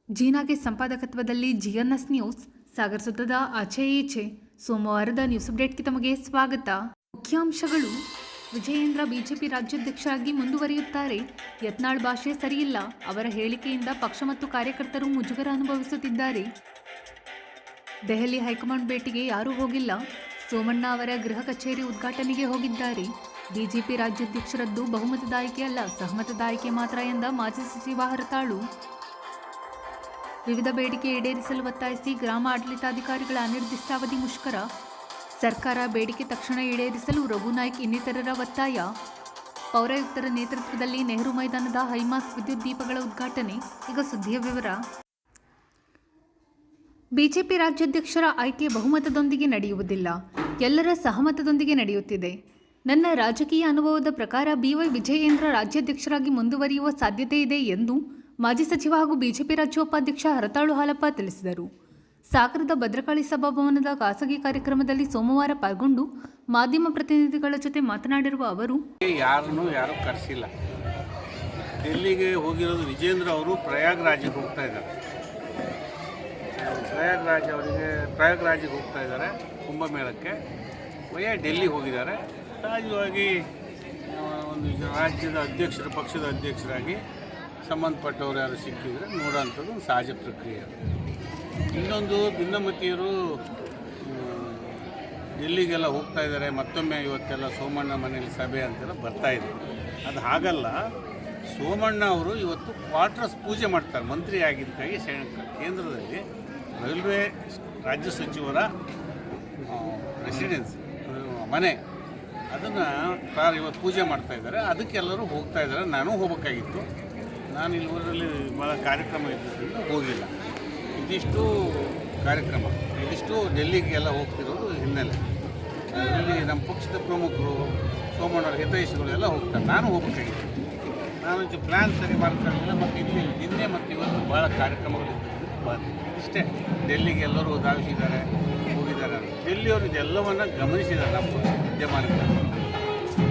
ಜೀನಾಗೆ ಸಂಪಾದಕತ್ವದಲ್ಲಿ ಜಿಎನ್ಎಸ್ news Sagar ಸುತ್ತದ ಆಚೆ ಈಚೆ ಸೋಮವಾರದ ನ್ಯೂಸ್ ಅಪ್ಡೇಟ್ಗೆ ತಮಗೆ ಸ್ವಾಗತ. ಮುಖ್ಯಾಂಶಗಳು: ವಿಜಯೇಂದ್ರ ಬಿಜೆಪಿ ರಾಜ್ಯಾಧ್ಯಕ್ಷರಾಗಿ ಮುಂದುವರಿಯುತ್ತಾರೆ. ಯತ್ನಾಳ್ ಭಾಷೆ ಸರಿಯಿಲ್ಲ, ಅವರ ಹೇಳಿಕೆಯಿಂದ ಪಕ್ಷ ಮತ್ತು ಕಾರ್ಯಕರ್ತರು ಮುಜುಗರ ಅನುಭವಿಸುತ್ತಿದ್ದಾರೆ. ದೆಹಲಿ ಹೈಕಮಾಂಡ್ ಭೇಟಿಗೆ ಯಾರೂ ಹೋಗಿಲ್ಲ, ಸೋಮಣ್ಣ ಅವರ ಗೃಹ ಕಚೇರಿ ಉದ್ಘಾಟನೆಗೆ ಹೋಗಿದ್ದಾರೆ. ಬಿಜೆಪಿ ರಾಜ್ಯಾಧ್ಯಕ್ಷರದ್ದು ಬಹುಮತದಾಯಿಕೆ ಅಲ್ಲ, ಸಹಮತದಾಯಿಕೆ ಮಾತ್ರ ಎಂದ ಮಾಜಿ ಸಚಿವ ಹರತಾಳು. ವಿವಿಧ ಬೇಡಿಕೆ ಈಡೇರಿಸಲು ಒತ್ತಾಯಿಸಿ ಗ್ರಾಮ ಆಡಳಿತಾಧಿಕಾರಿಗಳ ಅನಿರ್ದಿಷ್ಟಾವಧಿ ಮುಷ್ಕರ. ಸರ್ಕಾರ ಬೇಡಿಕೆ ತಕ್ಷಣ ಈಡೇರಿಸಲು ರಘುನಾಯ್ಕ್ ಇನ್ನಿತರರ ಒತ್ತಾಯ. ಪೌರಾಯುಕ್ತರ ನೇತೃತ್ವದಲ್ಲಿ ನೆಹರು ಮೈದಾನದ ಹೈಮಾಸ್ ವಿದ್ಯುತ್ ದೀಪಗಳ ಉದ್ಘಾಟನೆ. ಈಗ ಸುದ್ದಿಯ ವಿವರ. ಬಿಜೆಪಿ ರಾಜ್ಯಾಧ್ಯಕ್ಷರ ಆಯ್ಕೆ ಬಹುಮತದೊಂದಿಗೆ ನಡೆಯುವುದಿಲ್ಲ, ಎಲ್ಲರ ಸಹಮತದೊಂದಿಗೆ ನಡೆಯುತ್ತಿದೆ. ನನ್ನ ರಾಜಕೀಯ ಅನುಭವದ ಪ್ರಕಾರ ಬಿವೈ ವಿಜಯೇಂದ್ರ ರಾಜ್ಯಾಧ್ಯಕ್ಷರಾಗಿ ಮುಂದುವರಿಯುವ ಸಾಧ್ಯತೆ ಇದೆ ಎಂದು ಮಾಜಿ ಸಚಿವ ಹಾಗೂ ಬಿಜೆಪಿ ರಾಜ್ಯ ಉಪಾಧ್ಯಕ್ಷ ಹರತಾಳು ಹಾಲಪ್ಪ ತಿಳಿಸಿದರು. ಸಾಗರದ ಭದ್ರಕಾಳಿ ಸಭಾಭವನದ ಖಾಸಗಿ ಕಾರ್ಯಕ್ರಮದಲ್ಲಿ ಸೋಮವಾರ ಪಾಲ್ಗೊಂಡು ಮಾಧ್ಯಮ ಪ್ರತಿನಿಧಿಗಳ ಜೊತೆ ಮಾತನಾಡಿರುವ ಅವರು, ಯಾರು ಕರೆಸಿಲ್ಲ. ಡೆಲ್ಲಿಗೆ ಹೋಗಿರೋದು ವಿಜೇಂದ್ರ ಅವರು ಪ್ರಯಾಗ್ರಾಜಿಗೆ ಹೋಗ್ತಾ ಇದ್ದಾರೆ. ಪ್ರಯಾಗ್ರಾಜಿಗೆ ಹೋಗ್ತಾ ಇದ್ದಾರೆ ಕುಂಭಮೇಳಕ್ಕೆ. ಡೆಲ್ಲಿ ಹೋಗಿದ್ದಾರೆ. ಸಹಜವಾಗಿ ಒಂದು ರಾಜ್ಯದ ಅಧ್ಯಕ್ಷರು, ಪಕ್ಷದ ಅಧ್ಯಕ್ಷರಾಗಿ ಸಂಬಂಧಪಟ್ಟವರು ಯಾರು ಸಿಕ್ಕಿದರೆ ನೋಡೋಂಥದ್ದು ಒಂದು ಸಹಜ ಪ್ರಕ್ರಿಯೆ. ಇನ್ನೊಂದು, ಭಿನ್ನಮತೀಯರು ಡೆಲ್ಲಿಗೆಲ್ಲ ಹೋಗ್ತಾ ಇದ್ದಾರೆ. ಮತ್ತೊಮ್ಮೆ ಇವತ್ತೆಲ್ಲ ಸೋಮಣ್ಣ ಮನೆಯಲ್ಲಿ ಸಭೆ ಅಂತೆಲ್ಲ ಬರ್ತಾಯಿದೆ. ಅದು ಹಾಗಲ್ಲ. ಸೋಮಣ್ಣ ಅವರು ಇವತ್ತು ಕ್ವಾರ್ಟರ್ಸ್ ಪೂಜೆ ಮಾಡ್ತಾರೆ. ಮಂತ್ರಿ ಆಗಿದ್ದಕ್ಕಾಗಿ ಕೇಂದ್ರದಲ್ಲಿ ರೈಲ್ವೆ ರಾಜ್ಯ ಸಚಿವರ ರೆಸಿಡೆನ್ಸಿ ಮನೆ, ಅದನ್ನು ಇವತ್ತು ಪೂಜೆ ಮಾಡ್ತಾ ಇದ್ದಾರೆ. ಅದಕ್ಕೆಲ್ಲರೂ ಹೋಗ್ತಾ ಇದ್ದಾರೆ. ನಾನು ಹೋಗಬೇಕಾಗಿತ್ತು. ನಾನು ಇಲ್ಲಿ ಊರಲ್ಲಿ ಭಾಳ ಕಾರ್ಯಕ್ರಮ ಇದ್ದರಿಂದ ಹೋಗಿಲ್ಲ. ಇದಿಷ್ಟು ಕಾರ್ಯಕ್ರಮ, ಇದಿಷ್ಟು ಡೆಲ್ಲಿಗೆಲ್ಲ ಹೋಗ್ತಿರೋದು ಹಿನ್ನೆಲೆ. ಇಲ್ಲಿ ನಮ್ಮ ಪಕ್ಷದ ಪ್ರಮುಖರು, ಸೋಮಣ್ಣವ್ರ ಹಿತೈಷಿಗಳು ಎಲ್ಲ ಹೋಗ್ತಾರೆ. ನಾನು ಹೋಗಬೇಕಾಗಿತ್ತು. ನಾನು ಪ್ಲ್ಯಾನ್ ಸರಿ ಮಾಡ್ಕೊಂಡಿಲ್ಲ. ಮತ್ತು ಇಲ್ಲಿ ನಿನ್ನೆ ಮತ್ತು ಇವತ್ತು ಭಾಳ ಕಾರ್ಯಕ್ರಮಗಳು ಬಂದಿದೆ. ಇಷ್ಟೇ. ಡೆಲ್ಲಿಗೆ ಎಲ್ಲರೂ ಧಾವಿಸಿದ್ದಾರೆ, ಹೋಗಿದ್ದಾರೆ. ಡೆಲ್ಲಿಯವರು ಇದೆಲ್ಲವನ್ನು ಗಮನಿಸಿದ್ದಾರೆ. ನಮ್ಮ ಪಕ್ಷ ವಿದ್ಯಮಾನಗಳು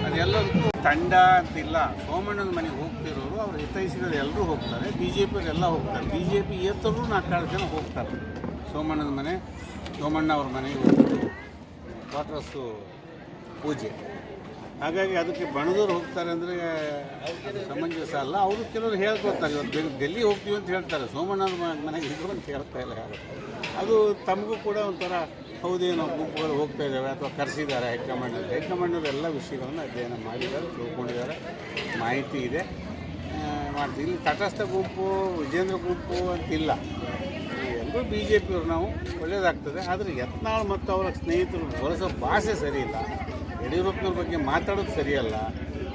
ಅದೆಲ್ಲದಕ್ಕೂ ತಂಡ ಅಂತಿಲ್ಲ. ಸೋಮಣ್ಣನ ಮನೆಗೆ ಹೋಗ್ತಿರೋರು ಅವ್ರ ಹಿತೈಷಿಗಳು ಎಲ್ಲರೂ ಹೋಗ್ತಾರೆ. ಬಿ ಜೆ ಪಿಯವರೆಲ್ಲ ಹೋಗ್ತಾರೆ. ಬಿ ಜೆ ಪಿ ಏತರೂ 4 ಜನ ಹೋಗ್ತಾರೆ ಸೋಮಣ್ಣನ ಮನೆ, ಸೋಮಣ್ಣ ಅವ್ರ ಮನೆಗೆ ಹೋಗ್ತಾರೆ ಕ್ವಾರ್ಟರ್ಸು ಪೂಜೆ. ಹಾಗಾಗಿ ಅದಕ್ಕೆ ಬಣದವ್ರು ಹೋಗ್ತಾರೆ ಅಂದರೆ ಅದು ಸಮಂಜಸ ಅಲ್ಲ. ಅವರು ಕೆಲವರು ಹೇಳ್ಕೊತಾರೆ, ಇವತ್ತು ಡೆಲ್ಲಿ ಹೋಗ್ತೀವಿ ಅಂತ ಹೇಳ್ತಾರೆ, ಸೋಮಣ್ಣನ ಮನೆಗೆ ಇದ್ರು ಅಂತ ಹೇಳ್ತಾ ಇಲ್ಲ ಯಾರು. ಅದು ತಮಗೂ ಕೂಡ ಒಂಥರ ಹೌದೇನೋ, ಗುಂಪುಗಳು ಹೋಗ್ತಾ ಇದ್ದಾವೆ ಅಥವಾ ಕರೆಸಿದ್ದಾರೆ ಹೈಕಮಾಂಡಲ್ಲಿ ಎಲ್ಲ ವಿಷಯಗಳನ್ನು ಅಧ್ಯಯನ ಮಾಡಿದ್ದಾರೆ, ತಿಳ್ಕೊಂಡಿದ್ದಾರೆ, ಮಾಹಿತಿ ಇದೆ, ಮಾಡ್ತೀವಿ. ಇಲ್ಲಿ ತಟಸ್ಥ ಗುಂಪು, ವಿಜೇಂದ್ರ ಗುಂಪು ಅಂತಿಲ್ಲ. ಎಲ್ಲರೂ ಬಿ ಜೆ ಪಿಯವರು. ನಾವು ಒಳ್ಳೆಯದಾಗ್ತದೆ. ಆದರೆ ಯತ್ನಾಳ್ ಮತ್ತು ಅವರ ಸ್ನೇಹಿತರು ಬಳಸೋ ಭಾಷೆ ಸರಿಯಿಲ್ಲ. ಯಡಿಯೂರಪ್ಪನವ್ರ ಬಗ್ಗೆ ಮಾತಾಡೋದು ಸರಿಯಲ್ಲ.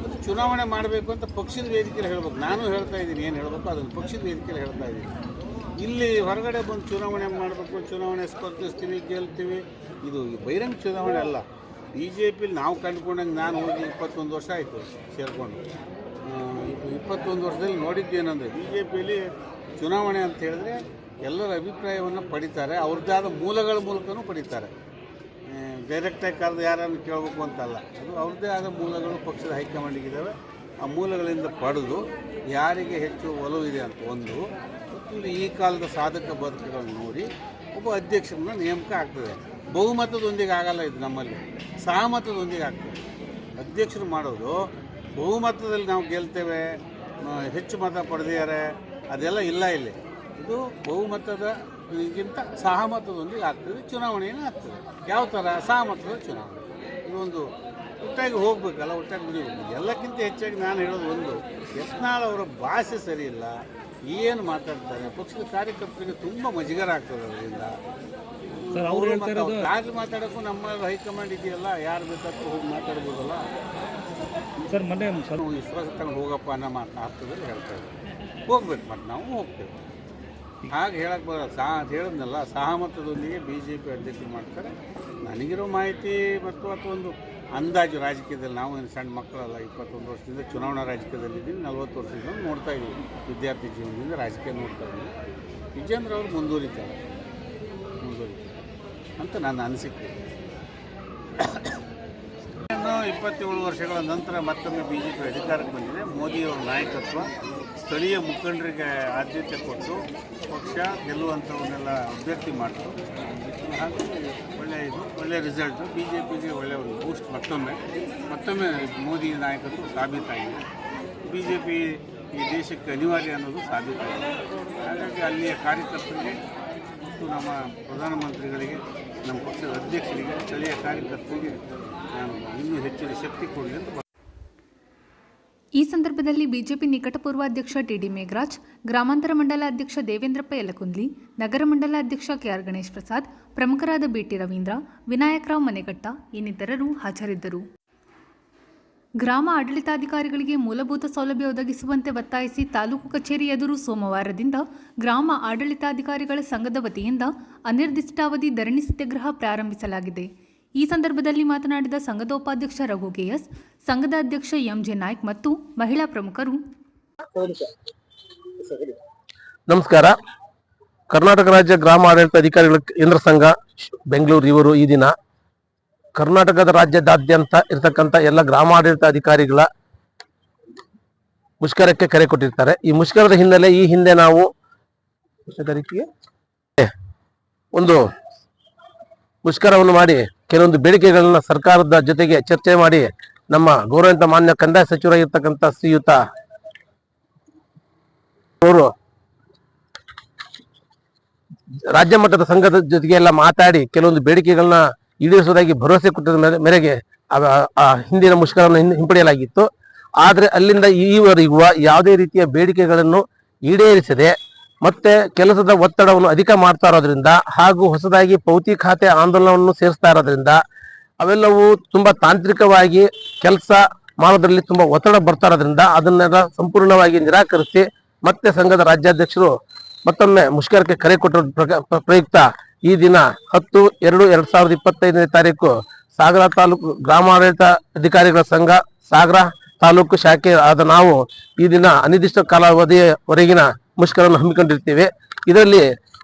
ಮತ್ತು ಚುನಾವಣೆ ಮಾಡಬೇಕು ಅಂತ ಪಕ್ಷದ ವೇದಿಕೆಯಲ್ಲಿ ಹೇಳಬೇಕು. ನಾನು ಹೇಳ್ತಾ ಇದ್ದೀನಿ, ಏನು ಹೇಳಬೇಕು ಅದನ್ನು ಪಕ್ಷದ ವೇದಿಕೆಯಲ್ಲಿ ಹೇಳ್ತಾ ಇದ್ದೀನಿ. ಇಲ್ಲಿ ಹೊರಗಡೆ ಬಂದು ಚುನಾವಣೆ ಮಾಡಬೇಕು, ಚುನಾವಣೆ ಸ್ಪರ್ಧಿಸ್ತೀವಿ, ಗೆಲ್ತೀವಿ, ಇದು ಬಹಿರಂಗ ಚುನಾವಣೆ ಅಲ್ಲ. ಬಿ ಜೆ ಪಿಲಿ ನಾವು ಕಂಡುಕೊಂಡಂಗೆ ನಾನು ಹೋಗಿ 21 ವರ್ಷ ಆಯಿತು ಸೇರಿಕೊಂಡು. 21 ವರ್ಷದಲ್ಲಿ ನೋಡಿದ್ದೇನೆಂದರೆ ಬಿ ಜೆ ಪಿಯಲ್ಲಿ ಚುನಾವಣೆ ಅಂತ ಹೇಳಿದ್ರೆ ಎಲ್ಲರ ಅಭಿಪ್ರಾಯವನ್ನು ಪಡಿತಾರೆ, ಅವ್ರದ್ದೇ ಆದ ಮೂಲಗಳ ಮೂಲಕನೂ ಪಡಿತಾರೆ. ಡೈರೆಕ್ಟಾಗಿ ಕರೆದು ಯಾರನ್ನು ಕೇಳಬೇಕು ಅಂತಲ್ಲ. ಅದು ಅವ್ರದ್ದೇ ಆದ ಮೂಲಗಳು ಪಕ್ಷದ ಹೈಕಮಾಂಡಿಗಿದ್ದಾವೆ. ಆ ಮೂಲಗಳಿಂದ ಪಡೆದು ಯಾರಿಗೆ ಹೆಚ್ಚು ಒಲವು ಇದೆ ಅಂತ ಒಂದು ಈ ಕಾಲದ ಸಾಧಕ ಬಾಧಕಗಳನ್ನು ನೋಡಿ ಒಬ್ಬ ಅಧ್ಯಕ್ಷರನ್ನ ನೇಮಕ ಆಗ್ತದೆ. ಬಹುಮತದೊಂದಿಗೆ ಆಗಲ್ಲ ಇದು. ನಮ್ಮಲ್ಲಿ ಸಹಮತದೊಂದಿಗೆ ಆಗ್ತದೆ. ಅಧ್ಯಕ್ಷರು ಮಾಡೋದು ಬಹುಮತದಲ್ಲಿ ನಾವು ಗೆಲ್ತೇವೆ, ಹೆಚ್ಚು ಮತ ಪಡೆದಿದ್ದಾರೆ, ಅದೆಲ್ಲ ಇಲ್ಲ ಇಲ್ಲಿ. ಇದು ಬಹುಮತದಗಿಂತ ಸಹಮತದೊಂದಿಗೆ ಆಗ್ತದೆ. ಚುನಾವಣೆಯೂ ಆಗ್ತದೆ. ಯಾವ ಥರ? ಸಹಮತದ ಚುನಾವಣೆ. ಇದೊಂದು ಒಟ್ಟಾಗಿ ಹೋಗಬೇಕಲ್ಲ, ಒಟ್ಟಾಗಿ ಬಿಡಬೇಕು. ಎಲ್ಲಕ್ಕಿಂತ ಹೆಚ್ಚಾಗಿ ನಾನು ಹೇಳೋದು ಒಂದು, ಯತ್ನಾಳ್ ಅವರ ಭಾಷೆ ಸರಿಯಿಲ್ಲ. ಏನು ಮಾತಾಡ್ತಾರೆ, ಪಕ್ಷದ ಕಾರ್ಯಕರ್ತರಿಗೆ ತುಂಬ ಮುಜುಗರ ಆಗ್ತದೆ ಅದರಿಂದ. ಯಾರು ಮಾತಾಡೋಕ್ಕೂ ನಮ್ಮ ಹೈಕಮಾಂಡ್ ಇದೆಯಲ್ಲ, ಯಾರು ಬೇಕಾದ್ರೂ ಹೋಗಿ ಮಾತಾಡ್ಬೋದಲ್ಲ ಸರ್. ಮೊನ್ನೆ ವಿಶ್ವಾಸ ತಗೊಂಡು ಹೋಗಪ್ಪ ಅನ್ನೋ ಮಾತನಾಡ್ತದಲ್ಲಿ ಹೇಳ್ತಾ ಇದ್ದಾರೆ. ಹೋಗ್ಬೇಕು, ಮತ್ತು ನಾವು ಹೋಗ್ತೇವೆ. ಹಾಗೆ ಹೇಳಕ್ಕೆ ಬರೋಲ್ಲ. ಹೇಳಿದ್ನಲ್ಲ, ಸಹಮತದೊಂದಿಗೆ ಬಿ ಜೆ ಪಿ ಅಧ್ಯಕ್ಷರು ಮಾಡ್ತಾರೆ. ನನಗಿರೋ ಮಾಹಿತಿ ಮತ್ತು ಅಥವಾ ಒಂದು ಅಂದಾಜು, ರಾಜಕೀಯದಲ್ಲಿ ನಾವು ಏನು ಸಣ್ಣ ಮಕ್ಕಳಲ್ಲ. 21 ವರ್ಷದಿಂದ ಚುನಾವಣಾ ರಾಜಕೀಯದಲ್ಲಿದ್ದೀವಿ. 40 ವರ್ಷದಿಂದ ನೋಡ್ತಾ ಇದ್ದೀವಿ. ವಿದ್ಯಾರ್ಥಿ ಜೀವನದಿಂದ ರಾಜಕೀಯ ನೋಡ್ತಾ ಇದ್ದೀವಿ. ವಿಜೇಂದ್ರ ಅವರು ಮುಂದುವರಿತಾರೆ ಅಂತ ನನ್ನ ಅನಿಸಿಕೆ. 27 ವರ್ಷಗಳ ನಂತರ ಮತ್ತೊಮ್ಮೆ BJP ಅಧಿಕಾರಕ್ಕೆ ಬಂದಿದೆ. ಮೋದಿಯವರ ನಾಯಕತ್ವ, ಸ್ಥಳೀಯ ಮುಖಂಡರಿಗೆ ಆದ್ಯತೆ ಕೊಟ್ಟು ಪಕ್ಷ ಗೆಲ್ಲುವಂಥವನ್ನೆಲ್ಲ ಅಭ್ಯರ್ಥಿ ಮಾಡಿತು. ಹಾಗಾಗಿ ಒಳ್ಳೆಯ ರಿಸಲ್ಟು BJPಗೆ ಒಳ್ಳೆಯ ಒಂದು ಬೂಸ್ಟ್. ಮತ್ತೊಮ್ಮೆ ಮೋದಿ ನಾಯಕತ್ವ ಸಾಬೀತಾಗಿದೆ. BJP ಈ ದೇಶಕ್ಕೆ ಅನಿವಾರ್ಯ ಅನ್ನೋದು ಸಾಬೀತಾಗಿದೆ. ಹಾಗಾಗಿ ಅಲ್ಲಿಯ ಕಾರ್ಯಕರ್ತರಿಗೆ ಮತ್ತು ನಮ್ಮ ಪ್ರಧಾನಮಂತ್ರಿಗಳಿಗೆ, ನಮ್ಮ ಪಕ್ಷದ ಅಧ್ಯಕ್ಷರಿಗೆ, ಸ್ಥಳೀಯ ಕಾರ್ಯಕರ್ತರಿಗೆ ನಾನು ಇನ್ನೂ ಹೆಚ್ಚಿನ ಶಕ್ತಿ ಕೊಡಲಿ ಅಂತ. ಈ ಸಂದರ್ಭದಲ್ಲಿ ಬಿಜೆಪಿ ನಿಕಟಪೂರ್ವ ಅಧ್ಯಕ್ಷ ಟಿಡಿ ಮೇಘರಾಜ್, ಗ್ರಾಮಾಂತರ ಮಂಡಲ ಅಧ್ಯಕ್ಷ ದೇವೇಂದ್ರಪ್ಪ ಯಲಕುಂದ್ಲಿ, ನಗರ ಮಂಡಲ ಅಧ್ಯಕ್ಷ ಕೆಆರ್ ಗಣೇಶ್ ಪ್ರಸಾದ್, ಪ್ರಮುಖರಾದ ಬಿಟಿ ರವೀಂದ್ರ, ವಿನಾಯಕರಾವ್ ಮನೆಗಟ್ಟ ಇನ್ನಿತರರು ಹಾಜರಿದ್ದರು. ಗ್ರಾಮ ಆಡಳಿತಾಧಿಕಾರಿಗಳಿಗೆ ಮೂಲಭೂತ ಸೌಲಭ್ಯ ಒದಗಿಸುವಂತೆ ಒತ್ತಾಯಿಸಿ ತಾಲೂಕು ಕಚೇರಿ ಎದುರು ಸೋಮವಾರದಿಂದ ಗ್ರಾಮ ಆಡಳಿತಾಧಿಕಾರಿಗಳ ಸಂಘದ ವತಿಯಿಂದ ಅನಿರ್ದಿಷ್ಟಾವಧಿ ಧರಣಿ ಸತ್ಯಾಗ್ರಹ ಪ್ರಾರಂಭಿಸಲಾಗಿದೆ. ಈ ಸಂದರ್ಭದಲ್ಲಿ ಮಾತನಾಡಿದ ಸಂಘದ ಉಪಾಧ್ಯಕ್ಷ ರಘು ಕೆಎಸ್, ಸಂಘದ ಅಧ್ಯಕ್ಷ ಎಂಜೆ ನಾಯ್ಕ್ ಮತ್ತು ಮಹಿಳಾ ಪ್ರಮುಖರು. ನಮಸ್ಕಾರ. ಕರ್ನಾಟಕ ರಾಜ್ಯ ಗ್ರಾಮ ಆಡಳಿತ ಅಧಿಕಾರಿಗಳ ಕೇಂದ್ರ ಸಂಘ ಬೆಂಗಳೂರು ಇವರು ಈ ದಿನ ಕರ್ನಾಟಕದ ರಾಜ್ಯದಾದ್ಯಂತ ಇರತಕ್ಕಂಥ ಎಲ್ಲ ಗ್ರಾಮ ಆಡಳಿತ ಅಧಿಕಾರಿಗಳ ಮುಷ್ಕರಕ್ಕೆ ಕರೆ ಕೊಟ್ಟಿರ್ತಾರೆ. ಈ ಮುಷ್ಕರದ ಹಿನ್ನೆಲೆ ಈ ಹಿಂದೆ ನಾವು ಒಂದು ಮುಷ್ಕರವನ್ನು ಮಾಡಿ ಕೆಲವೊಂದು ಬೇಡಿಕೆಗಳನ್ನ ಸರ್ಕಾರದ ಜೊತೆಗೆ ಚರ್ಚೆ ಮಾಡಿ ನಮ್ಮ ಗೌರವಾನ್ವಿತ ಮಾನ್ಯ ಕಂದಾಯ ಸಚಿವರಾಗಿರ್ತಕ್ಕಂಥ ಶ್ರೀಯುತ ಅವರು ರಾಜ್ಯ ಮಟ್ಟದ ಸಂಘದ ಜೊತೆಗೆ ಎಲ್ಲ ಮಾತಾಡಿ ಕೆಲವೊಂದು ಬೇಡಿಕೆಗಳನ್ನ ಈಡೇರಿಸುವುದಾಗಿ ಭರವಸೆ ಕೊಟ್ಟಿದ ಮೇರೆಗೆ ಆ ಹಿಂದಿನ ಮುಷ್ಕರವನ್ನು ಹಿಂಪಡೆಯಲಾಗಿತ್ತು. ಆದ್ರೆ ಅಲ್ಲಿಂದ ಈವರೆಗೂ ಯಾವುದೇ ರೀತಿಯ ಬೇಡಿಕೆಗಳನ್ನು ಈಡೇರಿಸದೆ ಮತ್ತೆ ಕೆಲಸದ ಒತ್ತಡವನ್ನು ಅಧಿಕ ಮಾಡ್ತಾ ಇರೋದ್ರಿಂದ ಹಾಗೂ ಹೊಸದಾಗಿ ಪೌತಿ ಖಾತೆ ಆಂದೋಲನವನ್ನು ಸೇರಿಸ್ತಾ ಇರೋದ್ರಿಂದ ಅವೆಲ್ಲವೂ ತುಂಬಾ ತಾಂತ್ರಿಕವಾಗಿ ಕೆಲಸ ಮಾಡೋದ್ರಲ್ಲಿ ತುಂಬಾ ಒತ್ತಡ ಬರ್ತಾ ಇರೋದ್ರಿಂದ ಅದನ್ನೆಲ್ಲ ಸಂಪೂರ್ಣವಾಗಿ ನಿರಾಕರಿಸಿ ಮತ್ತೆ ಸಂಘದ ರಾಜ್ಯಾಧ್ಯಕ್ಷರು ಮತ್ತೊಮ್ಮೆ ಮುಷ್ಕರಕ್ಕೆ ಕರೆ ಕೊಟ್ಟಿರೋ ಪ್ರಯುಕ್ತ ಈ ದಿನ 10/2/2025 ತಾರೀಕು ಸಾಗರ ತಾಲೂಕು ಗ್ರಾಮಾಡಳಿತ ಅಧಿಕಾರಿಗಳ ಸಂಘ ಸಾಗರ ತಾಲೂಕು ಶಾಖೆ ಆದ ನಾವು ಈ ದಿನ ಅನಿರ್ದಿಷ್ಟ ಕಾಲಾವಧಿಯವರೆಗಿನ ಮುಷ್ಕರವನ್ನು ಹಮ್ಮಿಕೊಂಡಿರ್ತೀವಿ. ಇದರಲ್ಲಿ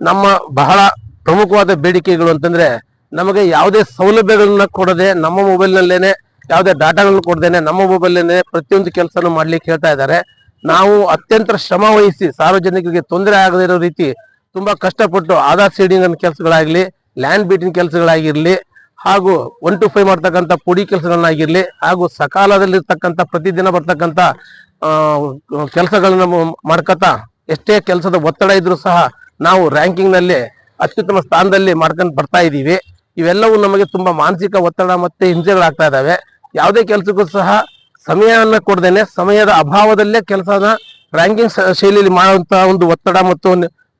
ನಮ್ಮ ಬಹಳ ಪ್ರಮುಖವಾದ ಬೇಡಿಕೆಗಳು ಅಂತಂದ್ರೆ, ನಮಗೆ ಯಾವುದೇ ಸೌಲಭ್ಯಗಳನ್ನ ಕೊಡದೆ ನಮ್ಮ ಮೊಬೈಲ್ನಲ್ಲೇನೆ ಯಾವುದೇ ಡಾಟಾಗಳನ್ನು ಕೊಡದೇನೆ ನಮ್ಮ ಮೊಬೈಲ್ನೇ ಪ್ರತಿಯೊಂದು ಕೆಲಸನೂ ಮಾಡ್ಲಿಕ್ಕೆ ಹೇಳ್ತಾ ಇದ್ದಾರೆ. ನಾವು ಅತ್ಯಂತ ಶ್ರಮ ವಹಿಸಿ ಸಾರ್ವಜನಿಕರಿಗೆ ತೊಂದರೆ ಆಗದೇ ಇರೋ ರೀತಿ ತುಂಬಾ ಕಷ್ಟಪಟ್ಟು ಆಧಾರ್ ಸೀಡಿಂಗ್ ಅನ್ನ ಕೆಲಸಗಳಾಗ್ಲಿ, ಲ್ಯಾಂಡ್ ಬೀಟಿಂಗ್ ಕೆಲಸಗಳಾಗಿರ್ಲಿ, ಹಾಗೂ 1 to 5 ಮಾಡ್ತಕ್ಕಂಥ ಪುಡಿ ಕೆಲಸಗಳನ್ನಾಗಿರ್ಲಿ, ಹಾಗೂ ಸಕಾಲದಲ್ಲಿರ್ತಕ್ಕಂಥ ಪ್ರತಿದಿನ ಬರ್ತಕ್ಕಂಥ ಕೆಲಸಗಳನ್ನ ಮಾಡ್ಕೊತಾ ಎಷ್ಟೇ ಕೆಲಸದ ಒತ್ತಡ ಇದ್ರೂ ಸಹ ನಾವು ರ್ಯಾಂಕಿಂಗ್ ನಲ್ಲಿ ಅತ್ಯುತ್ತಮ ಸ್ಥಾನದಲ್ಲಿ ಮಾಡ್ಕೊಂಡು ಬರ್ತಾ ಇದ್ದೀವಿ. ಇವೆಲ್ಲವೂ ನಮಗೆ ತುಂಬಾ ಮಾನಸಿಕ ಒತ್ತಡ ಮತ್ತೆ ಹಿಂಸೆಗಳಾಗ್ತಾ ಇದಾವೆ. ಯಾವುದೇ ಕೆಲಸಕ್ಕೂ ಸಹ ಸಮಯವನ್ನ ಕೊಡದೇನೆ ಸಮಯದ ಅಭಾವದಲ್ಲೇ ಕೆಲಸನ ರ್ಯಾಂಕಿಂಗ್ ಶೈಲಿಯಲ್ಲಿ ಮಾಡುವಂತ ಒಂದು ಒತ್ತಡ ಮತ್ತು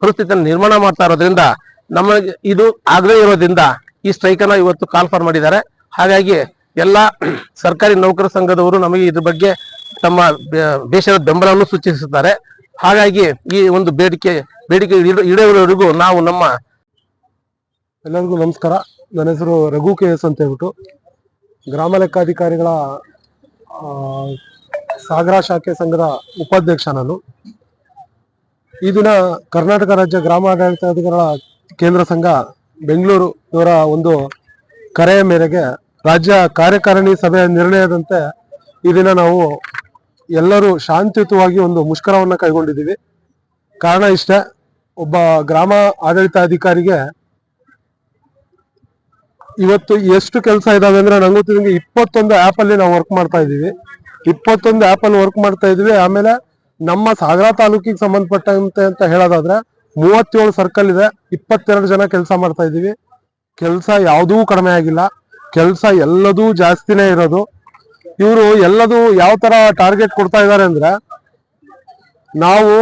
ಪರಿಸ್ಥಿತಿಯನ್ನು ನಿರ್ಮಾಣ ಮಾಡ್ತಾ ಇರೋದ್ರಿಂದ ನಮಗೆ ಇದು ಆಗದೇ ಇರೋದ್ರಿಂದ ಈ ಸ್ಟ್ರೈಕ್ ಅನ್ನ ಇವತ್ತು ಕಾಲ್ ಫಾರ್ ಮಾಡಿದ್ದಾರೆ. ಹಾಗಾಗಿ ಎಲ್ಲ ಸರ್ಕಾರಿ ನೌಕರ ಸಂಘದವರು ನಮಗೆ ಇದ್ರ ಬಗ್ಗೆ ತಮ್ಮ ದೇಶದ ಬೆಂಬಲವನ್ನು ಸೂಚಿಸುತ್ತಾರೆ. ಹಾಗಾಗಿ ಈ ಒಂದು ಬೇಡಿಕೆ ಈಡೇರುವವರೆಗೂ ನಾವು ನಮ್ಮ ಎಲ್ಲರಿಗೂ ನಮಸ್ಕಾರ. ನನ್ನ ಹೆಸರು ರಘು ಕೆಎಸ್ ಅಂತ ಹೇಳ್ಬಿಟ್ಟು ಗ್ರಾಮ ಲೆಕ್ಕಾಧಿಕಾರಿಗಳ ಸಾಗರ ಶಾಖೆ ಸಂಘದ ಉಪಾಧ್ಯಕ್ಷ ನಾನು. ಈ ದಿನ ಕರ್ನಾಟಕ ರಾಜ್ಯ ಗ್ರಾಮ ಆಡಳಿತಾಧಿಕಾರಿಗಳ ಕೇಂದ್ರ ಸಂಘ ಬೆಂಗಳೂರು ಇವರ ಒಂದು ಕರೆಯ ಮೇರೆಗೆ ರಾಜ್ಯ ಕಾರ್ಯಕಾರಿಣಿ ಸಭೆಯ ನಿರ್ಣಯದಂತೆ ಈ ದಿನ ನಾವು ಎಲ್ಲರೂ ಶಾಂತಿಯುತವಾಗಿ ಒಂದು ಮುಷ್ಕರವನ್ನ ಕೈಗೊಂಡಿದ್ದೀವಿ. ಕಾರಣ ಇಷ್ಟೇ, ಒಬ್ಬ ಗ್ರಾಮ ಆಡಳಿತಾಧಿಕಾರಿಗೆ ಇವತ್ತು ಎಷ್ಟು ಕೆಲಸ ಇದಾವೆ ಅಂದ್ರೆ ನಂಗೆ ಗೊತ್ತಿದಂಗೆ 21 ಆ್ಯಪ್ ಅಲ್ಲಿ ನಾವು ವರ್ಕ್ ಮಾಡ್ತಾ ಇದ್ದೀವಿ. 21 ಆ್ಯಪ್ ಅಲ್ಲಿ ವರ್ಕ್ ಮಾಡ್ತಾ ಇದೀವಿ. ಆಮೇಲೆ ನಮ್ಮ ಸಾಗರ ತಾಲೂಕಿಗೆ ಸಂಬಂಧಪಟ್ಟಂತೆ ಅಂತ ಹೇಳೋದಾದ್ರೆ 37 ಸರ್ಕಲ್ ಇದೆ, 22 ಜನ ಕೆಲಸ ಮಾಡ್ತಾ ಇದೀವಿ. ಕೆಲಸ ಯಾವುದೂ ಕಡಿಮೆ ಆಗಿಲ್ಲ, ಕೆಲಸ ಎಲ್ಲದೂ ಜಾಸ್ತಿನೇ ಇರೋದು. ಇವರು ಎಲ್ಲದೂ ಯಾವ ತರ ಟಾರ್ಗೆಟ್ ಕೊಡ್ತಾ ಇದ್ದಾರೆ ಅಂದ್ರೆ, ನಾವು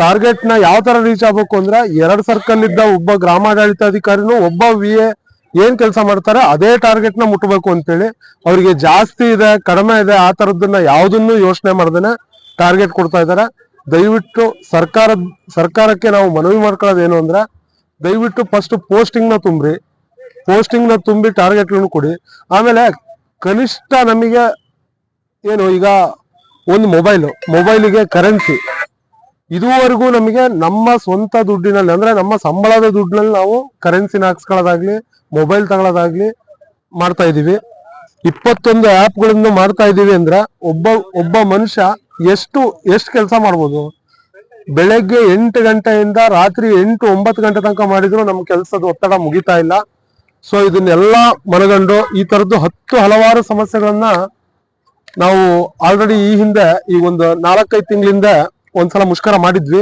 ಟಾರ್ಗೆಟ್ ನ ಯಾವ ತರ ರೀಚ್ ಆಗ್ಬೇಕು ಅಂದ್ರೆ 2 ಸರ್ಕಲ್ ಇದ್ದ ಒಬ್ಬ ಗ್ರಾಮಾಡಳಿತಾಧಿಕಾರಿನೂ ಒಬ್ಬ VA ಏನ್ ಕೆಲಸ ಮಾಡ್ತಾರೆ ಅದೇ ಟಾರ್ಗೆಟ್ ನ ಮುಟ್ಟಬೇಕು ಅಂತೇಳಿ ಅವ್ರಿಗೆ ಜಾಸ್ತಿ ಇದೆ ಕಡಿಮೆ ಇದೆ ಆ ತರದನ್ನ ಯಾವುದನ್ನು ಯೋಚನೆ ಮಾಡ್ದೇನೆ ಟಾರ್ಗೆಟ್ ಕೊಡ್ತಾ ಇದ್ದಾರೆ. ದಯವಿಟ್ಟು ಸರ್ಕಾರಕ್ಕೆ ನಾವು ಮನವಿ ಮಾಡ್ಕೊಳ್ಳೋದು ಏನು ಅಂದ್ರೆ, ದಯವಿಟ್ಟು ಫಸ್ಟ್ ಪೋಸ್ಟಿಂಗ್ ನ ತುಂಬಿ ಟಾರ್ಗೆಟ್ ಕೊಡಿ. ಆಮೇಲೆ ಕನಿಷ್ಠ ನಮಗೆ ಏನು ಈಗ ಒಂದು ಮೊಬೈಲಿಗೆ ಕರೆನ್ಸಿ ಇದುವರೆಗೂ ನಮಗೆ ನಮ್ಮ ಸ್ವಂತ ದುಡ್ಡಿನಲ್ಲಿ ಅಂದ್ರೆ ನಮ್ಮ ಸಂಬಳದ ದುಡ್ಡಿನಲ್ಲಿ ನಾವು ಕರೆನ್ಸಿನ ಹಾಕ್ಸ್ಕೊಳ್ಳೋದಾಗ್ಲಿ ಮೊಬೈಲ್ ತಗೊಳ್ಳೋದಾಗ್ಲಿ ಮಾಡ್ತಾ ಇದೀವಿ. 21 ಆ್ಯಪ್ಗಳನ್ನು ಮಾಡ್ತಾ ಇದೀವಿ ಅಂದ್ರೆ ಒಬ್ಬ ಮನುಷ್ಯ ಎಷ್ಟು ಕೆಲಸ ಮಾಡ್ಬೋದು? ಬೆಳಗ್ಗೆ 8 ಗಂಟೆಯಿಂದ ರಾತ್ರಿ 8-9 ಗಂಟೆ ತನಕ ಮಾಡಿದ್ರು ನಮ್ ಕೆಲಸದ ಒತ್ತಡ ಮುಗಿತಾ ಇಲ್ಲ. ಸೊ ಇದನ್ನೆಲ್ಲ ಮನಗಂಡು ಈ ತರದ್ದು ಹಲವಾರು ಸಮಸ್ಯೆಗಳನ್ನ ನಾವು ಆಲ್ರೆಡಿ ಈ ಹಿಂದೆ ಈ ಒಂದು 4-5 ತಿಂಗಳಿಂದ ಒಂದ್ಸಲ ಮುಷ್ಕರ ಮಾಡಿದ್ವಿ.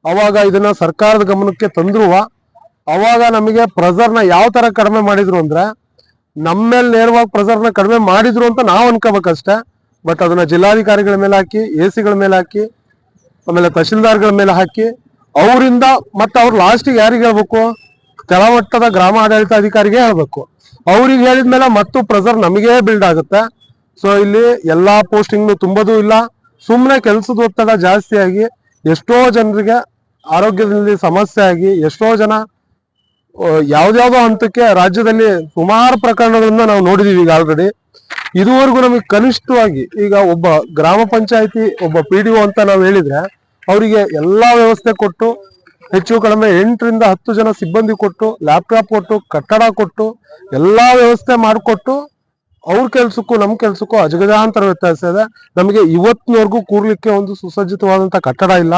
ಅವಾಗ ಇದನ್ನ ಸರ್ಕಾರದ ಗಮನಕ್ಕೆ ತಂದ್ರು. ಅವಾಗ ನಮಗೆ ಪ್ರೆಸರ್ನ ಯಾವ ತರ ಕಡಿಮೆ ಮಾಡಿದ್ರು ಅಂದ್ರೆ, ನಮ್ಮೇಲೆ ನೇರವಾಗಿ ಪ್ರೆಸರ್ನ ಕಡಿಮೆ ಮಾಡಿದ್ರು ಅಂತ ನಾವು ಅನ್ಕೋಬೇಕಷ್ಟೇ. ಬಟ್ ಅದನ್ನ ಜಿಲ್ಲಾಧಿಕಾರಿಗಳ ಮೇಲೆ ಹಾಕಿ, ಎಸಿಗಳ ಮೇಲೆ ಹಾಕಿ, ಆಮೇಲೆ ತಹಶೀಲ್ದಾರ್ಗಳ ಮೇಲೆ ಹಾಕಿ, ಅವರಿಂದ ಮತ್ತೆ ಅವ್ರು ಲಾಸ್ಟಿಗೆ ಯಾರಿಗೆ ಹೇಳ್ಬೇಕು? ಕೆಳಮಟ್ಟದ ಗ್ರಾಮ ಆಡಳಿತ ಅಧಿಕಾರಿಗೆ ಹೇಳ್ಬೇಕು. ಅವ್ರಿಗೆ ಹೇಳಿದ್ಮೇಲೆ ಮತ್ತು ಪ್ರೆಸರ್ ನಮಗೇ ಬಿಲ್ಡ್ ಆಗುತ್ತೆ. ಸೊ ಇಲ್ಲಿ ಎಲ್ಲಾ ಪೋಸ್ಟಿಂಗ್ ತುಂಬೋದು ಇಲ್ಲ, ಸುಮ್ಮನೆ ಕೆಲಸದ ಒತ್ತಡ ಜಾಸ್ತಿ ಆಗಿ ಎಷ್ಟೋ ಜನರಿಗೆ ಆರೋಗ್ಯದಲ್ಲಿ ಸಮಸ್ಯೆ ಆಗಿ ಎಷ್ಟೋ ಜನ ಯಾವ್ದಾವ್ದೋ ಹಂತಕ್ಕೆ ರಾಜ್ಯದಲ್ಲಿ ಸುಮಾರು ಪ್ರಕರಣಗಳನ್ನ ನಾವು ನೋಡಿದೀವಿ ಈಗ ಆಲ್ರೆಡಿ. ಇದುವರೆಗೂ ನಮಗೆ ಕನಿಷ್ಠವಾಗಿ ಈಗ ಒಬ್ಬ ಗ್ರಾಮ ಪಂಚಾಯತಿ ಒಬ್ಬ PDO ಅಂತ ನಾವು ಹೇಳಿದ್ರೆ ಅವರಿಗೆ ಎಲ್ಲಾ ವ್ಯವಸ್ಥೆ ಕೊಟ್ಟು, ಹೆಚ್ಚು ಕಡಿಮೆ 8ರಿಂದ 10 ಜನ ಸಿಬ್ಬಂದಿ ಕೊಟ್ಟು, ಲ್ಯಾಪ್ಟಾಪ್ ಕೊಟ್ಟು, ಕಟ್ಟಡ ಕೊಟ್ಟು, ಎಲ್ಲಾ ವ್ಯವಸ್ಥೆ ಮಾಡಿಕೊಟ್ಟು ಅವ್ರ ಕೆಲ್ಸಕ್ಕೂ ನಮ್ ಕೆಲ್ಸಕ್ಕೂ ಅಜಗಜಾಂತರ ವ್ಯತ್ಯಾಸ ಇದೆ. ನಮಗೆ ಇವತ್ತಿನವರೆಗೂ ಕೂರ್ಲಿಕ್ಕೆ ಒಂದು ಸುಸಜ್ಜಿತವಾದಂತ ಕಟ್ಟಡ ಇಲ್ಲ.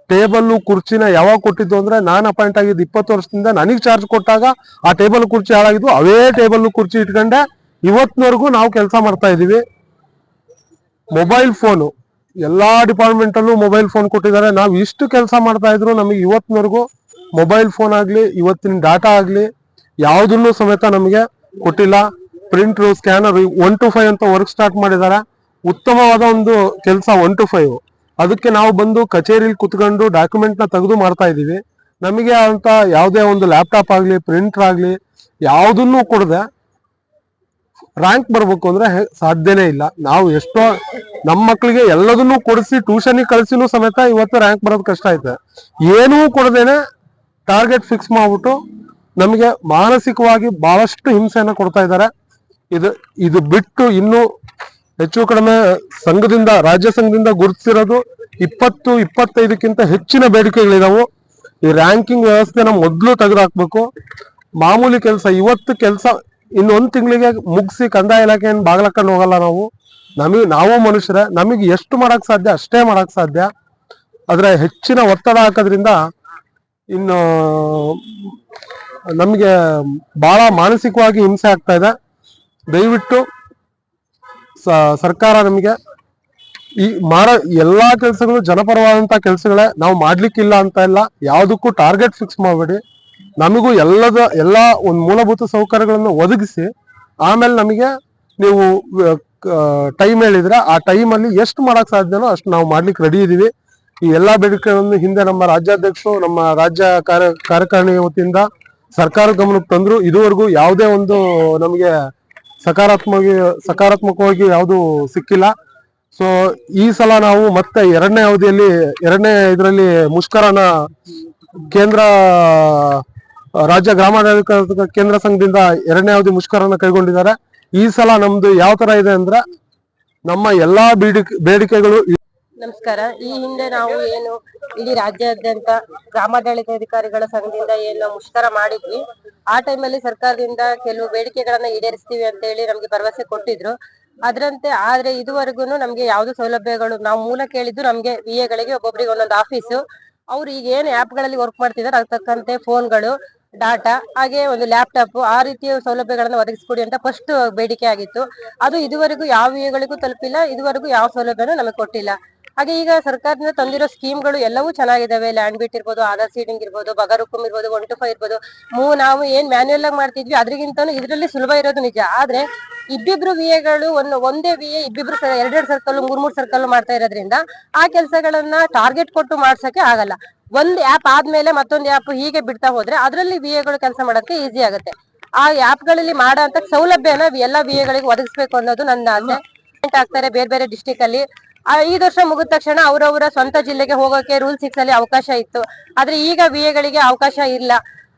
ಟೇಬಲ್ ಕುರ್ಚಿನ ಯಾವಾಗ ಕೊಟ್ಟಿದ್ದು ಅಂದ್ರೆ, ನಾನು ಅಪಾಯಿಂಟ್ ಆಗಿದ್ದು 20 ವರ್ಷದಿಂದ ನನಗ್ ಚಾರ್ಜ್ ಕೊಟ್ಟಾಗ ಆ ಟೇಬಲ್ ಕುರ್ಚಿ ಹಾಳಾಗಿದ್ದು. ಅವೇ ಟೇಬಲ್ ಕುರ್ಚಿ ಇಟ್ಕೊಂಡೆ ಇವತ್ತಿನವರೆಗೂ ನಾವು ಕೆಲಸ ಮಾಡ್ತಾ ಇದೀವಿ. ಮೊಬೈಲ್ ಫೋನು ಎಲ್ಲಾ ಡಿಪಾರ್ಟ್ಮೆಂಟ್ ಅಲ್ಲೂ ಮೊಬೈಲ್ ಫೋನ್ ಕೊಟ್ಟಿದ್ದಾರೆ. ನಾವು ಇಷ್ಟು ಕೆಲಸ ಮಾಡ್ತಾ ಇದ್ರು ನಮಗೆ ಇವತ್ತಿನವರೆಗೂ ಮೊಬೈಲ್ ಫೋನ್ ಆಗ್ಲಿ, ಇವತ್ತಿನ ಡಾಟಾ ಆಗ್ಲಿ ಯಾವುದನ್ನು ಸಮೇತ ನಮಗೆ ಕೊಟ್ಟಿಲ್ಲ. ಪ್ರಿಂಟ್ರು, ಸ್ಕ್ಯಾನರ್ 1 to 5 ಅಂತ ವರ್ಕ್ ಸ್ಟಾರ್ಟ್ ಮಾಡಿದ್ದಾರೆ. ಉತ್ತಮವಾದ ಒಂದು ಕೆಲಸ 1 to 5. ಅದಕ್ಕೆ ನಾವು ಬಂದು ಕಚೇರಿಲಿ ಕುತ್ಕೊಂಡು ಡಾಕ್ಯುಮೆಂಟ್ ನ ತೆಗೆದು ಮಾಡ್ತಾ ಇದೀವಿ. ನಮಗೆ ಅಂತ ಯಾವುದೇ ಒಂದು ಲ್ಯಾಪ್ಟಾಪ್ ಆಗ್ಲಿ, ಪ್ರಿಂಟರ್ ಆಗ್ಲಿ ಯಾವುದನ್ನು ಕೊಡದೆ ರ್ಯಾಂಕ್ ಬರ್ಬೇಕು ಅಂದ್ರೆ ಸಾಧ್ಯನೇ ಇಲ್ಲ. ನಾವು ಎಷ್ಟೋ ನಮ್ಮ ಮಕ್ಕಳಿಗೆ ಎಲ್ಲದನ್ನೂ ಕೊಡಿಸಿ ಟ್ಯೂಷನ್ಗೆ ಕಳ್ಸಿನೂ ಸಮೇತ ಇವತ್ತು ರ್ಯಾಂಕ್ ಬರೋದು ಕಷ್ಟ ಐತೆ. ಏನೂ ಕೊಡದೇನೆ ಟಾರ್ಗೆಟ್ ಫಿಕ್ಸ್ ಮಾಡ್ಬಿಟ್ಟು ನಮಗೆ ಮಾನಸಿಕವಾಗಿ ಬಹಳಷ್ಟು ಹಿಂಸೆಯನ್ನ ಕೊಡ್ತಾ ಇದ್ದಾರೆ. ಇದು ಬಿಟ್ಟು ಇನ್ನು ಹೆಚ್ಚು ಕಡಿಮೆ ಸಂಘದಿಂದ, ರಾಜ್ಯ ಸಂಘದಿಂದ ಗುರುತಿಸಿರೋದು 20-25ಕ್ಕಿಂತ ಹೆಚ್ಚಿನ ಬೇಡಿಕೆಗಳಿದಾವು. ಈ ರ್ಯಾಂಕಿಂಗ್ ವ್ಯವಸ್ಥೆನ ಮೊದಲು ತೆಗೆದುಹಾಕ್ಬೇಕು. ಮಾಮೂಲಿ ಕೆಲಸ ಇವತ್ತು ಕೆಲಸ ಇನ್ನೊಂದು ತಿಂಗಳಿಗೆ ಮುಗಿಸಿ ಕಂದಾಯ ಇಲಾಖೆಯನ್ನು ಬಾಗ್ಲಕೊಂಡು ಹೋಗಲ್ಲ ನಾವು. ನಾವು ಮನುಷ್ಯರೇ, ನಮಗೆ ಎಷ್ಟು ಮಾಡಕ್ ಸಾಧ್ಯ ಅಷ್ಟೇ ಮಾಡಕ್ ಸಾಧ್ಯ. ಆದ್ರೆ ಹೆಚ್ಚಿನ ಒತ್ತಡ ಹಾಕೋದ್ರಿಂದ ಇನ್ನು ನಮಗೆ ಬಹಳ ಮಾನಸಿಕವಾಗಿ ಹಿಂಸೆ ಆಗ್ತಾ ಇದೆ. ದಯವಿಟ್ಟು ಸರ್ಕಾರ ನಮಗೆ ಈ ಎಲ್ಲಾ ಕೆಲಸಗಳು ಜನಪರವಾದಂತ ಕೆಲಸಗಳೇ, ನಾವು ಮಾಡ್ಲಿಕ್ಕಿಲ್ಲ ಅಂತ ಇಲ್ಲ. ಯಾವುದಕ್ಕೂ ಟಾರ್ಗೆಟ್ ಫಿಕ್ಸ್ ಮಾಡಬೇಡಿ. ನಮಗೂ ಎಲ್ಲಾ ಒಂದು ಮೂಲಭೂತ ಸೌಕರ್ಯಗಳನ್ನು ಒದಗಿಸಿ ಆಮೇಲೆ ನಮಗೆ ನೀವು ಟೈಮ್ ಹೇಳಿದ್ರೆ ಆ ಟೈಮಲ್ಲಿ ಎಷ್ಟು ಮಾಡಕ್ ಸಾಧ್ಯನೋ ಅಷ್ಟು ನಾವು ಮಾಡ್ಲಿಕ್ಕೆ ರೆಡಿ ಇದೀವಿ. ಈ ಎಲ್ಲಾ ಬೇಡಿಕೆಗಳನ್ನು ಹಿಂದೆ ನಮ್ಮ ರಾಜ್ಯಾಧ್ಯಕ್ಷರು, ನಮ್ಮ ರಾಜ್ಯ ಕಾರ್ಯಕಾರಿಣಿ ವತಿಯಿಂದ ಸರ್ಕಾರ ಗಮನಕ್ಕೆ ತಂದ್ರು. ಇದುವರೆಗೂ ಯಾವುದೇ ಒಂದು ನಮಗೆ ಸಕಾರಾತ್ಮಕವಾಗಿ ಯಾವುದು ಸಿಕ್ಕಿಲ್ಲ. ಸೊ ಈ ಸಲ ನಾವು ಮತ್ತೆ ಎರಡನೇ ಇದರಲ್ಲಿ ಮುಷ್ಕರನ ಕೇಂದ್ರ ರಾಜ್ಯ ಗ್ರಾಮಾಡಳಿತ ಕೇಂದ್ರ ಸಂಘದಿಂದ 2ನೇ ಅವಧಿ ಮುಷ್ಕರನ ಕೈಗೊಂಡಿದ್ದಾರೆ. ಈ ಸಲ ನಮ್ದು ಯಾವ ತರ ಇದೆ ಅಂದ್ರೆ, ನಮ್ಮ ಎಲ್ಲಾ ಬೇಡಿಕೆಗಳು. ನಮಸ್ಕಾರ. ಈ ಹಿಂದೆ ನಾವು ಏನು ಇಡೀ ರಾಜ್ಯಾದ್ಯಂತ ಗ್ರಾಮಾಡಳಿತಾಧಿಕಾರಿಗಳ ಸಂಘದಿಂದ ಏನು ಮುಷ್ಕರ ಮಾಡಿದ್ವಿ, ಆ ಟೈಮಲ್ಲಿ ಸರ್ಕಾರದಿಂದ ಕೆಲವು ಬೇಡಿಕೆಗಳನ್ನ ಈಡೇರಿಸ್ತೀವಿ ಅಂತ ಹೇಳಿ ನಮ್ಗೆ ಭರವಸೆ ಕೊಟ್ಟಿದ್ರು. ಅದ್ರಂತೆ ಆದ್ರೆ ಇದುವರೆಗೂ ನಮ್ಗೆ ಯಾವ್ದು ಸೌಲಭ್ಯಗಳು, ನಾವು ಮೂಲ ಕೇಳಿದ್ದು ನಮ್ಗೆ VA ಗಳಿಗೆ ಒಬ್ಬೊಬ್ರಿಗೆ ಒಂದೊಂದು ಆಫೀಸು, ಅವ್ರು ಈಗ ಏನ್ ಆಪ್ ಗಳಲ್ಲಿ ವರ್ಕ್ ಮಾಡ್ತಿದ್ದಾರೆ ಅದಕ್ಕೆ ತಕ್ಕಂತೆ ಫೋನ್ಗಳು, ಡಾಟಾ, ಹಾಗೆ ಒಂದು ಲ್ಯಾಪ್ಟಾಪ್, ಆ ರೀತಿಯ ಸೌಲಭ್ಯಗಳನ್ನ ಒದಗಿಸ್ಕೊಡಿ ಅಂತ ಫಸ್ಟ್ ಬೇಡಿಕೆ ಆಗಿತ್ತು. ಅದು ಇದುವರೆಗೂ ಯಾವ VA ಗಳಿಗೂ ತಲುಪಿಲ್ಲ. ಇದುವರೆಗೂ ಯಾವ ಸೌಲಭ್ಯನೂ ನಮಗೆ ಕೊಟ್ಟಿಲ್ಲ. ಹಾಗೆ ಈಗ ಸರ್ಕಾರದಿಂದ ತಂದಿರೋ ಸ್ಕೀಮ್ಗಳು ಎಲ್ಲವೂ ಚೆನ್ನಾಗಿದ್ದಾವೆ. ಲ್ಯಾಂಡ್ ಬಿಟ್ ಇರ್ಬೋದು, ಆಧಾರ್ ಸೀಡಿಂಗ್ ಇರ್ಬೋದು, ಬಗರುಕುಂ ಇರ್ಬೋದು, 1 to 5 ಇರ್ಬೋದು. ನಾವು ಏನ್ ಮ್ಯಾನ್ಯುಯಲ್ ಆಗಿ ಮಾಡ್ತಿದ್ವಿ ಅದ್ರಿಗಿಂತನೂ ಇದ್ರಲ್ಲಿ ಸುಲಭ ಇರೋದು ನಿಜ. ಆದ್ರೆ ಇಬ್ಬಿಬ್ರು VA ಗಳು ಒಂದೇ VA ಇಬ್ಬಿಬ್ರು 2 ಸರ್ಕಲ್ 3 ಸರ್ಕಲ್ ಮಾಡ್ತಾ ಇರೋದ್ರಿಂದ ಆ ಕೆಲಸಗಳನ್ನ ಟಾರ್ಗೆಟ್ ಕೊಟ್ಟು ಮಾಡ್ಸಕ್ಕೆ ಆಗಲ್ಲ. ಒಂದ್ ಆಪ್ ಆದ್ಮೇಲೆ ಮತ್ತೊಂದು ಆಪ್ ಹೀಗೆ ಬಿಡ್ತಾ ಹೋದ್ರೆ ಅದ್ರಲ್ಲಿ VA ಗಳು ಕೆಲಸ ಮಾಡಕ್ಕೆ ಈಸಿ ಆಗುತ್ತೆ. ಆ ಆಪ್ ಗಳಲ್ಲಿ ಮಾಡೋ ಅಂತ ಸೌಲಭ್ಯನ ಎಲ್ಲಾ VA ಗಳಿಗೆ ಒದಗಿಸ್ಬೇಕು ಅನ್ನೋದು ನನ್ನ ಆಸೆ. ಆಗ್ತಾರೆ ಬೇರೆ ಬೇರೆ ಡಿಸ್ಟಿಕ್ ಅಲ್ಲಿ. 5 ವರ್ಷ ಮುಗಿದ ತಕ್ಷಣ ಅವರವರ ಸ್ವಂತ ಜಿಲ್ಲೆಗೆ ಹೋಗೋಕೆ ರೂಲ್ 6 ಅಲ್ಲಿ ಅವಕಾಶ ಇತ್ತು. ಆದ್ರೆ ಈಗ VA ಗಳಿಗೆ ಅವಕಾಶ ಇಲ್ಲ.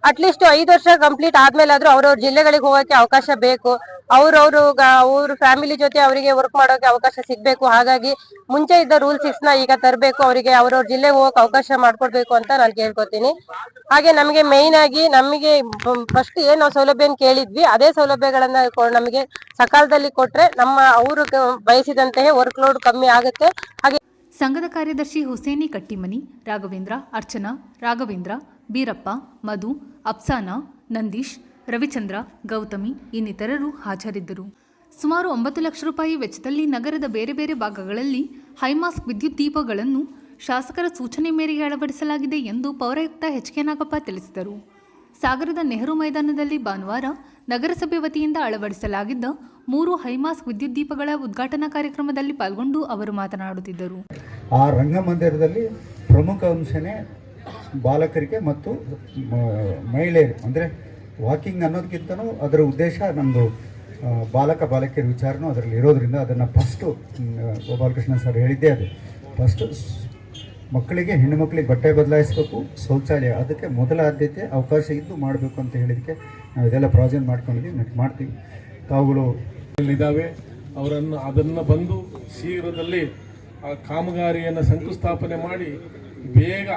ಅಟ್ಲೀಸ್ಟ್ 5 ವರ್ಷ ಕಂಪ್ಲೀಟ್ ಆದ್ಮೇಲೆ ಆದ್ರೂ ಅವ್ರವ್ರ ಜಿಲ್ಲೆಗಳಿಗೆ ಹೋಗಕ್ಕೆ ಅವಕಾಶ ಬೇಕು. ಅವ್ರ ಫ್ಯಾಮಿಲಿ ಜೊತೆ ಅವರಿಗೆ ವರ್ಕ್ ಮಾಡೋಕೆ ಅವಕಾಶ ಸಿಗ್ಬೇಕು. ಹಾಗಾಗಿ ಮುಂಚೆ ಇದ್ದ ರೂಲ್ಸ್ ನ ಈಗ ತರಬೇಕು, ಅವರಿಗೆ ಅವ್ರವ್ರ ಜಿಲ್ಲೆಗೆ ಹೋಗಕ್ಕೆ ಅವಕಾಶ ಮಾಡ್ಕೊಡ್ಬೇಕು ಅಂತ ನಾನು ಕೇಳ್ಕೊತೀನಿ. ಹಾಗೆ ನಮಗೆ ಮೇಯ್ನ್ ಆಗಿ ನಮಗೆ ಫಸ್ಟ್ ಏನ್ ನಾವು ಸೌಲಭ್ಯ ಕೇಳಿದ್ವಿ ಅದೇ ಸೌಲಭ್ಯಗಳನ್ನ ನಮಗೆ ಸಕಾಲದಲ್ಲಿ ಕೊಟ್ರೆ ಅವರು ಬಯಸಿದಂತೆಯೇ ವರ್ಕ್ ಲೋಡ್ ಕಮ್ಮಿ ಆಗುತ್ತೆ. ಹಾಗೆ ಸಂಘದ ಕಾರ್ಯದರ್ಶಿ ಹುಸೇನಿ ಕಟ್ಟಿಮನಿ, ರಾಘವೇಂದ್ರ, ಅರ್ಚನಾ, ರಾಘವೇಂದ್ರ, ಬೀರಪ್ಪ, ಮಧು, ಅಫ್ಸಾನಾ, ನಂದೀಶ್, ರವಿಚಂದ್ರ, ಗೌತಮಿ ಇನ್ನಿತರರು ಹಾಜರಿದ್ದರು. ಸುಮಾರು 9 ಲಕ್ಷ ರೂಪಾಯಿ ವೆಚ್ಚದಲ್ಲಿ ನಗರದ ಬೇರೆ ಬೇರೆ ಭಾಗಗಳಲ್ಲಿ ಹೈಮಾಸ್ಕ್ ವಿದ್ಯುತ್ ದೀಪಗಳನ್ನು ಶಾಸಕರ ಸೂಚನೆ ಮೇರೆಗೆ ಅಳವಡಿಸಲಾಗಿದೆ ಎಂದು ಪೌರಾಯುಕ್ತ ಎಚ್.ಕೆ. ನಾಗಪ್ಪ ತಿಳಿಸಿದರು. ಸಾಗರದ ನೆಹರು ಮೈದಾನದಲ್ಲಿ ಭಾನುವಾರ ನಗರಸಭೆ ವತಿಯಿಂದ ಅಳವಡಿಸಲಾಗಿದ್ದ 3 ಹೈಮಾಸ್ಕ್ ವಿದ್ಯುತ್ ದೀಪಗಳ ಉದ್ಘಾಟನಾ ಕಾರ್ಯಕ್ರಮದಲ್ಲಿ ಪಾಲ್ಗೊಂಡು ಅವರು ಮಾತನಾಡುತ್ತಿದ್ದರು. ಆ ರಂಗಮಂದಿರದಲ್ಲಿ ಪ್ರಮುಖ ಅಂಶನೇ ಬಾಲಕರಿಗೆ ಮತ್ತು ಮಹಿಳೆಯರು, ಅಂದರೆ ವಾಕಿಂಗ್ ಅನ್ನೋದಕ್ಕಿಂತನೂ ಅದರ ಉದ್ದೇಶ ನಮ್ಮದು ಬಾಲಕಿಯರ ವಿಚಾರನೂ ಅದರಲ್ಲಿ ಇರೋದ್ರಿಂದ ಅದನ್ನು ಫಸ್ಟು ಗೋಪಾಲಕೃಷ್ಣ ಸರ್ ಹೇಳಿದ್ದೇ ಅದು. ಫಸ್ಟು ಮಕ್ಕಳಿಗೆ, ಹೆಣ್ಣು ಮಕ್ಕಳಿಗೆ ಬಟ್ಟೆ ಬದಲಾಯಿಸಬೇಕು, ಶೌಚಾಲಯ ಅದಕ್ಕೆ ಮೊದಲ ಆದ್ಯತೆ ಅವಕಾಶ ಇದ್ದು ಮಾಡಬೇಕು ಅಂತ ಹೇಳಿದಕ್ಕೆ ನಾವು ಇದೆಲ್ಲ ಪ್ರಾಜೆಕ್ಟ್ ಮಾಡ್ಕೊಂಡಿದ್ದೀವಿ, ಮಾಡ್ತೀವಿ. ತಾವುಗಳು ಇದ್ದಾವೆ ಅದನ್ನು ಬಂದು ಶೀಘ್ರದಲ್ಲಿ ಆ ಕಾಮಗಾರಿಯನ್ನು ಶಂಕುಸ್ಥಾಪನೆ ಮಾಡಿ ಬೇಗ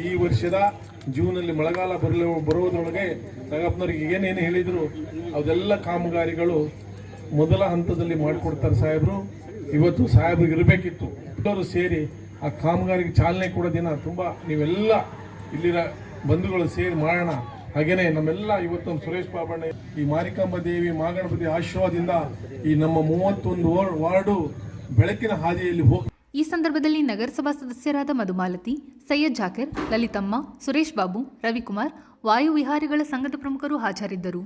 ಈ ವರ್ಷದ ಜೂನಲ್ಲಿ ಮಳೆಗಾಲ ಬರೋದ್ರೊಳಗೆ ನಾಗಪ್ಪನವ್ರಿಗೆ ಏನೇನು ಹೇಳಿದ್ರು ಅದೆಲ್ಲ ಕಾಮಗಾರಿಗಳು ಮೊದಲ ಹಂತದಲ್ಲಿ ಮಾಡಿಕೊಡ್ತಾರೆ ಸಾಹೇಬರು. ಇವತ್ತು ಸಾಹೇಬ್ರಿಗೆ ಇರಬೇಕಿತ್ತು, ಎಲ್ಲರೂ ಸೇರಿ ಆ ಕಾಮಗಾರಿಗೆ ಚಾಲನೆ ಕೊಡೋ ದಿನ ತುಂಬ ನೀವೆಲ್ಲ ಇಲ್ಲಿರ ಬಂಧುಗಳು ಸೇರಿ ಮಾಡೋಣ. ಹಾಗೇನೆ ನಮ್ಮೆಲ್ಲ ಇವತ್ತು ಸುರೇಶ್ ಬಾಬಣ್ಣ, ಈ ಮಾರಿಕಾಂಬ ದೇವಿ, ಮಹಾಗಣಪತಿ ಆಶೀರ್ವಾದದಿಂದ ಈ ನಮ್ಮ 31 ವಾರ್ಡು ಬೆಳಕಿನ ಹಾದಿಯಲ್ಲಿ ಹೋಗಿ. ಈ ಸಂದರ್ಭದಲ್ಲಿ ನಗರಸಭಾ ಸದಸ್ಯರಾದ ಮಧುಮಾಲತಿ, ಸೈಯದ್ ಜಾಕಿರ್, ಲಲಿತಮ್ಮ, ಸುರೇಶ್ ಬಾಬು, ರವಿಕುಮಾರ್, ವಾಯು ವಿಹಾರಿಗಳ ಸಂಘದ ಪ್ರಮುಖರು ಹಾಜರಿದ್ದರು.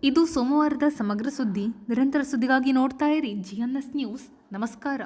ಇದು ಸೋಮವಾರದ ಸಮಗ್ರ ಸುದ್ದಿ. ನಿರಂತರ ಸುದ್ದಿಗಾಗಿ ನೋಡ್ತಾ ಇರಿ GNS ನ್ಯೂಸ್. ನಮಸ್ಕಾರ.